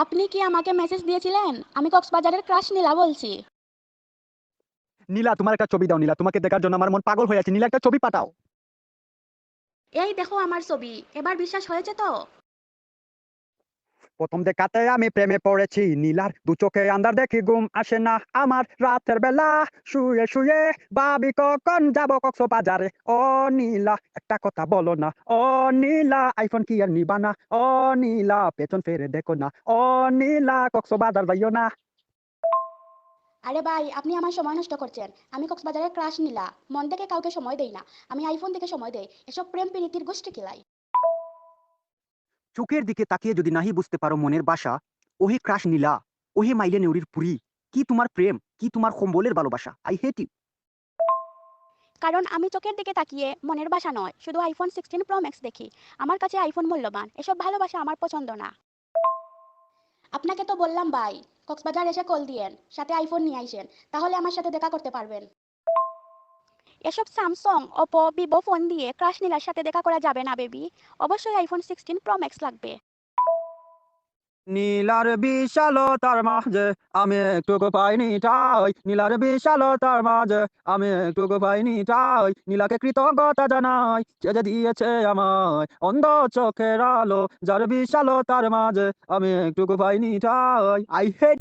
আপনি কি আমাকে মেসেজ দিয়েছিলেন? আমি কক্সবাজারের ক্রাশ নীলা বলছি। নীলা, তোমার একটা ছবি দাও। নীলা, তোমাকে দেখার জন্য আমার মন পাগল হয়ে আছে। নীলা, একটা ছবি পাঠাও। এই দেখো আমার ছবি, এবার বিশ্বাস হয়েছে তো? প্রথম দেখাতে আমি প্রেমে পড়েছি নীলার, দু চোখে আন্ধার দেখি ঘুম আসে না আমার রাতের বেলা, শুয়ে শুয়ে ভাবি কখন যাব কক্সবাজারে। ও নীলা, একটা কথা বলো না। ও নীলা, আইফোন কি আর নিবা না? ও নীলা, পেছন ফিরে দেখো না। ও নীলা, কক্সবাজার যাইও না। আরে ভাই, আপনি আমার সময় নষ্ট করছেন। আমি কক্সবাজারের ক্রাশ নীলা, মন থেকে কাউকে সময় দেই না। আমি আইফোন থেকে সময় দেই। এসব প্রেম প্রীতির গোষ্ঠী কিলাই। চোখের দিকে তাকিয়ে যদি নাহি বুঝতে পারো মনের বাসা, ওহে ক্রাশ নীলা, ওহে মাইলে নেউরির পুরী, কি তোমার প্রেম, কি তোমার সম্বলের ভালোবাসা। I hate you. কারণ আমি চোখের দিকে তাকিয়ে মনের বাসা নয়, শুধু আইফোন 16 প্রো ম্যাক্স দেখি। আমার কাছে আইফোন মূল্যবান, এসব ভালোবাসা আমার পছন্দ না। আপনাকে তো বললাম ভাই, কক্সবাজার এসে কল দিয়েন, সাথে আইফোন নিয়ে আইসেন, তাহলে আমার সাথে দেখা করতে পারবেন। এসব স্যামসাং, ওপো, ভিভো ফোন দিয়ে ক্রাশ নীলার সাথে দেখা করা যাবে না বেবি। অবশ্যই আইফোন 16 প্রো ম্যাক্স লাগবে। নীলার বিশালতার মাঝে আমি একটুকু পাইনি ঠাই, নীলার বিশালতার মাঝে আমি একটুকু পাইনি ঠাই, নীলাকে কৃতজ্ঞতা জানাই, সে যে দিয়েছে আমায় অন্ধ চোখের আলো, যার বিশালতার মাঝে আমি একটুকু পাইনি ঠাই। I hate